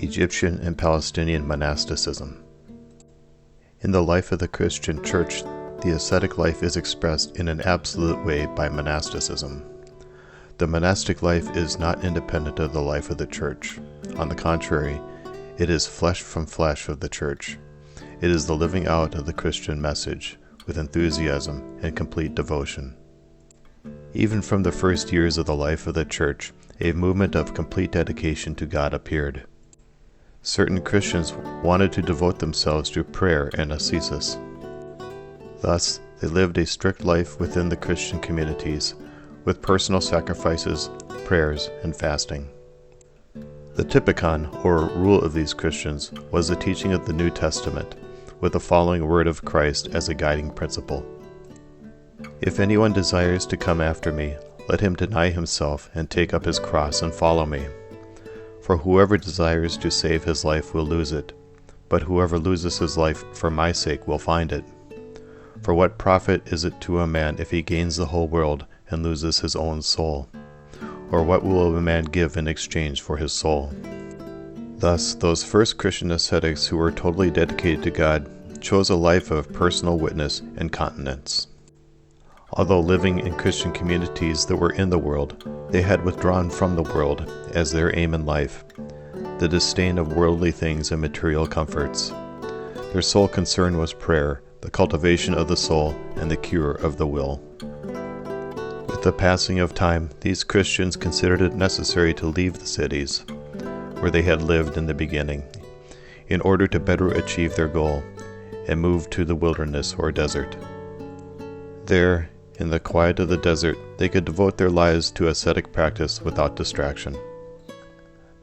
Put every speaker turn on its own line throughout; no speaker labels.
Egyptian and Palestinian monasticism. In the life of the Christian Church, the ascetic life is expressed in an absolute way by monasticism. The monastic life is not independent of the life of the Church. On the contrary, it is flesh from flesh of the Church. It is the living out of the Christian message with enthusiasm and complete devotion. Even from the first years of the life of the Church, a movement of complete dedication to God appeared. Certain Christians wanted to devote themselves to prayer and ascesis. Thus, they lived a strict life within the Christian communities, with personal sacrifices, prayers, and fasting. The typicon, or rule of these Christians, was the teaching of the New Testament, with the following word of Christ as a guiding principle. If anyone desires to come after me, let him deny himself and take up his cross and follow me. For whoever desires to save his life will lose it, but whoever loses his life for my sake will find it. For what profit is it to a man if he gains the whole world and loses his own soul? Or what will a man give in exchange for his soul? Thus, those first Christian ascetics who were totally dedicated to God chose a life of personal witness and continence. Although living in Christian communities that were in the world, they had withdrawn from the world as their aim in life, the disdain of worldly things and material comforts. Their sole concern was prayer, the cultivation of the soul, and the cure of the will. With the passing of time, these Christians considered it necessary to leave the cities, where they had lived in the beginning, in order to better achieve their goal, and move to the wilderness or desert. There, in the quiet of the desert, they could devote their lives to ascetic practice without distraction.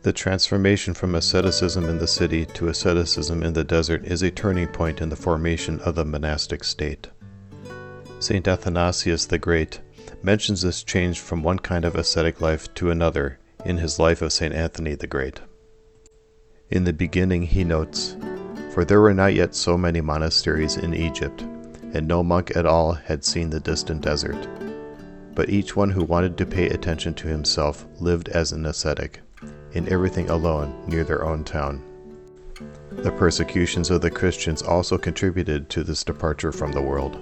The transformation from asceticism in the city to asceticism in the desert is a turning point in the formation of the monastic state. St. Athanasius the Great mentions this change from one kind of ascetic life to another in his life of St. Anthony the Great. In the beginning, he notes, "For there were not yet so many monasteries in Egypt, and no monk at all had seen the distant desert. But each one who wanted to pay attention to himself lived as an ascetic, in everything alone near their own town." The persecutions of the Christians also contributed to this departure from the world.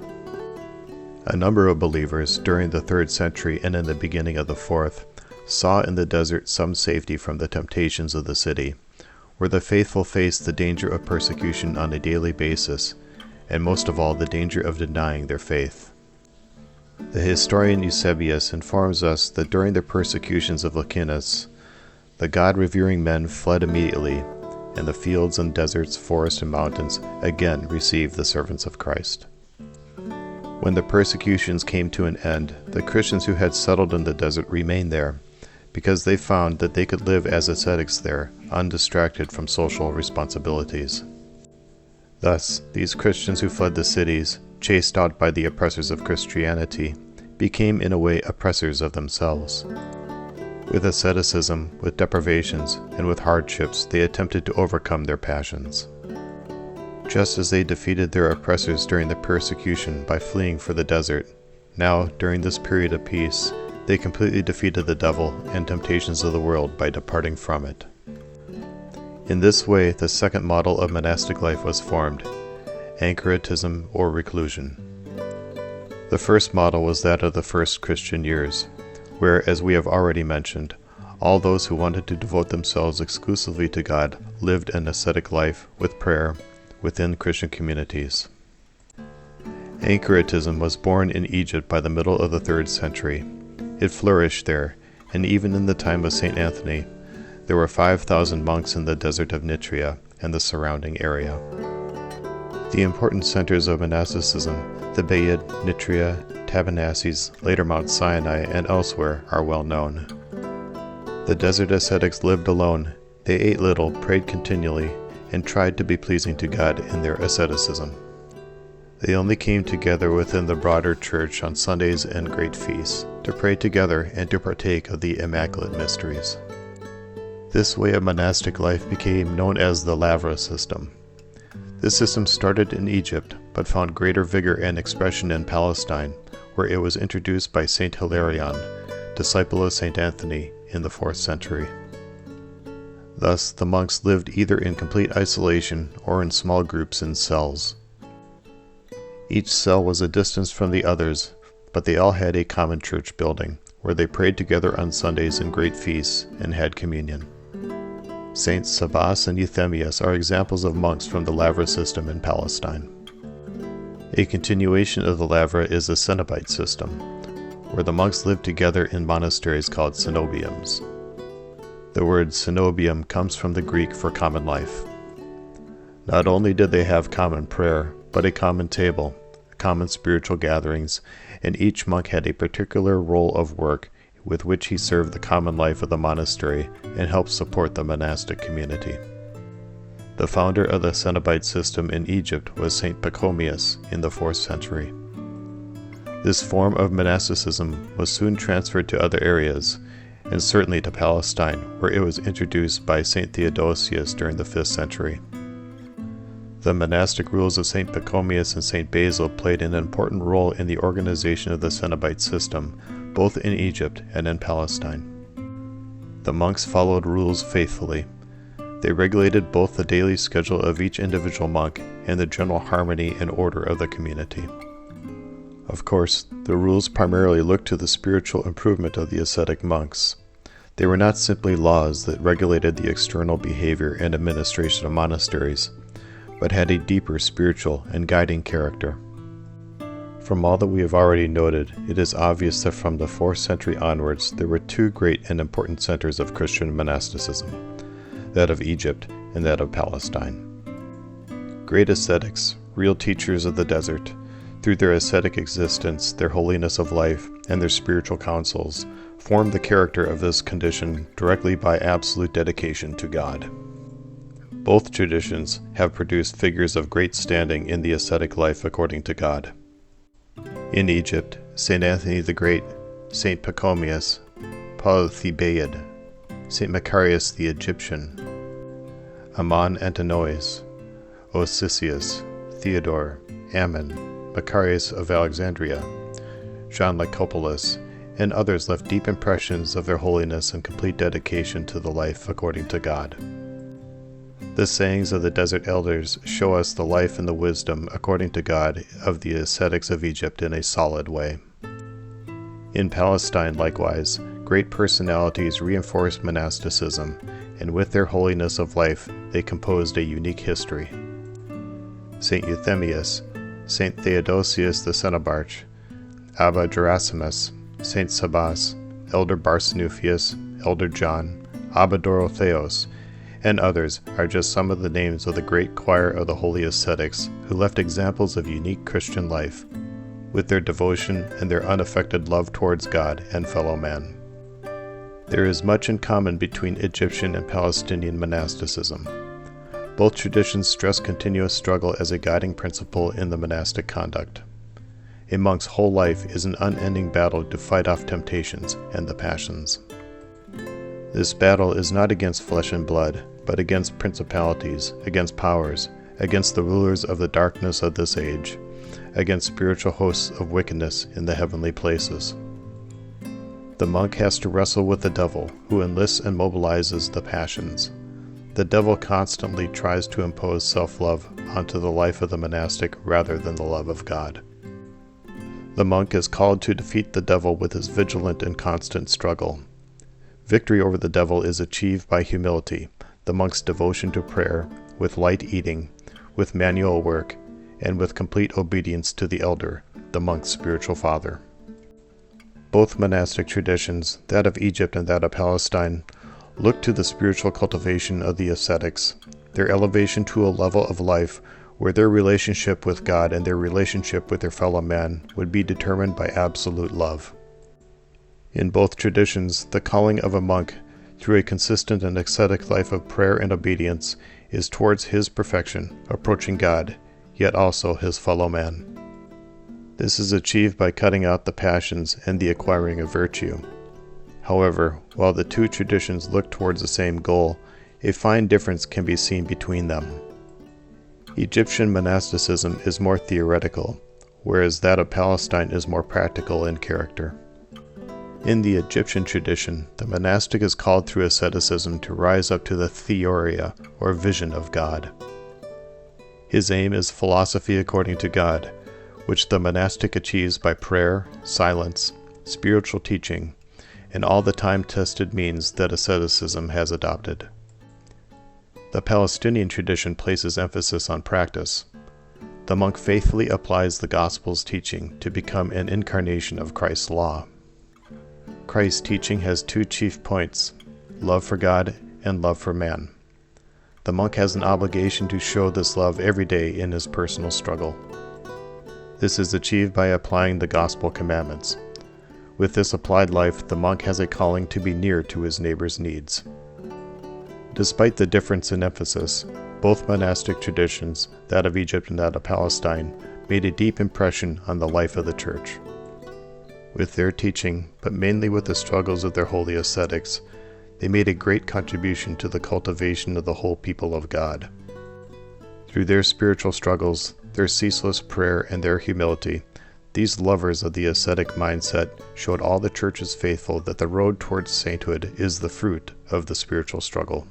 A number of believers during the 3rd century and in the beginning of the 4th saw in the desert some safety from the temptations of the city, where the faithful faced the danger of persecution on a daily basis, and most of all the danger of denying their faith. The historian Eusebius informs us that during the persecutions of Licinus, the God-revering men fled immediately, and the fields and deserts, forests and mountains again received the servants of Christ. When the persecutions came to an end, the Christians who had settled in the desert remained there, because they found that they could live as ascetics there, undistracted from social responsibilities. Thus, these Christians who fled the cities, chased out by the oppressors of Christianity, became in a way oppressors of themselves. With asceticism, with deprivations, and with hardships, they attempted to overcome their passions. Just as they defeated their oppressors during the persecution by fleeing for the desert, now, during this period of peace, they completely defeated the devil and temptations of the world by departing from it. In this way, the second model of monastic life was formed, anchoritism or reclusion. The first model was that of the first Christian years, where, as we have already mentioned, all those who wanted to devote themselves exclusively to God lived an ascetic life with prayer within Christian communities. Anchoritism was born in Egypt by the middle of the 3rd century. It flourished there, and even in the time of St. Anthony, there were 5,000 monks in the desert of Nitria and the surrounding area. The important centers of monasticism, Thebaid, Nitria, Tabernacles, later Mount Sinai, and elsewhere, are well known. The desert ascetics lived alone. They ate little, prayed continually, and tried to be pleasing to God in their asceticism. They only came together within the broader church on Sundays and great feasts, to pray together and to partake of the Immaculate Mysteries. This way of monastic life became known as the Lavra system. This system started in Egypt, but found greater vigor and expression in Palestine, where it was introduced by Saint Hilarion, disciple of Saint Anthony, in the 4th century. Thus, the monks lived either in complete isolation or in small groups in cells. Each cell was a distance from the others, but they all had a common church building, where they prayed together on Sundays in great feasts and had communion. Saints Sabas and Euthemius are examples of monks from the Lavra system in Palestine. A continuation of the Lavra is the Cenobite system, where the monks lived together in monasteries called cenobiums. The word cenobium comes from the Greek for common life. Not only did they have common prayer, but a common table, common spiritual gatherings, and each monk had a particular role of work with which he served the common life of the monastery and helped support the monastic community. The founder of the Cenobite system in Egypt was Saint Pachomius in the 4th century. This form of monasticism was soon transferred to other areas, and certainly to Palestine, where it was introduced by Saint Theodosius during the 5th century. The monastic rules of Saint Pachomius and Saint Basil played an important role in the organization of the Cenobite system, both in Egypt and in Palestine. The monks followed rules faithfully. They regulated both the daily schedule of each individual monk and the general harmony and order of the community. Of course, the rules primarily looked to the spiritual improvement of the ascetic monks. They were not simply laws that regulated the external behavior and administration of monasteries, but had a deeper spiritual and guiding character. From all that we have already noted, it is obvious that from the 4th century onwards there were two great and important centers of Christian monasticism, that of Egypt and that of Palestine. Great ascetics, real teachers of the desert, through their ascetic existence, their holiness of life, and their spiritual counsels, formed the character of this condition directly by absolute dedication to God. Both traditions have produced figures of great standing in the ascetic life according to God. In Egypt, St. Anthony the Great, St. Pachomius, Paul Thebaid, St. Macarius the Egyptian, Amon Antonois, Osisius, Theodore, Ammon, Macarius of Alexandria, John Lycopolis, and others left deep impressions of their holiness and complete dedication to the life according to God. The sayings of the desert elders show us the life and the wisdom according to God of the ascetics of Egypt in a solid way. In Palestine, likewise, great personalities reinforced monasticism, and with their holiness of life they composed a unique history. St. Euthemius, St. Theodosius the Cenobarch, Abba Dorotheos, St. Sabas, Elder Barsanuphius, Elder John, Abba Dorotheos, and others are just some of the names of the great choir of the holy ascetics who left examples of unique Christian life, with their devotion and their unaffected love towards God and fellow man. There is much in common between Egyptian and Palestinian monasticism. Both traditions stress continuous struggle as a guiding principle in the monastic conduct. A monk's whole life is an unending battle to fight off temptations and the passions. This battle is not against flesh and blood, but against principalities, against powers, against the rulers of the darkness of this age, against spiritual hosts of wickedness in the heavenly places. The monk has to wrestle with the devil, who enlists and mobilizes the passions. The devil constantly tries to impose self-love onto the life of the monastic rather than the love of God. The monk is called to defeat the devil with his vigilant and constant struggle. Victory over the devil is achieved by humility, the monk's devotion to prayer, with light eating, with manual work, and with complete obedience to the elder, the monk's spiritual father. Both monastic traditions, that of Egypt and that of Palestine, look to the spiritual cultivation of the ascetics, their elevation to a level of life where their relationship with God and their relationship with their fellow man would be determined by absolute love. In both traditions, the calling of a monk through a consistent and ascetic life of prayer and obedience is towards his perfection, approaching God, yet also his fellow man. This is achieved by cutting out the passions and the acquiring of virtue. However, while the two traditions look towards the same goal, a fine difference can be seen between them. Egyptian monasticism is more theoretical, whereas that of Palestine is more practical in character. In the Egyptian tradition, the monastic is called through asceticism to rise up to the theoria, or vision of God. His aim is philosophy according to God, which the monastic achieves by prayer, silence, spiritual teaching, and all the time-tested means that asceticism has adopted. The Palestinian tradition places emphasis on practice. The monk faithfully applies the Gospel's teaching to become an incarnation of Christ's law. Christ's teaching has two chief points: love for God and love for man. The monk has an obligation to show this love every day in his personal struggle. This is achieved by applying the Gospel commandments. With this applied life, the monk has a calling to be near to his neighbor's needs. Despite the difference in emphasis, both monastic traditions, that of Egypt and that of Palestine, made a deep impression on the life of the Church. With their teaching, but mainly with the struggles of their holy ascetics, they made a great contribution to the cultivation of the whole people of God. Through their spiritual struggles, their ceaseless prayer, and their humility, these lovers of the ascetic mindset showed all the Church's faithful that the road towards sainthood is the fruit of the spiritual struggle.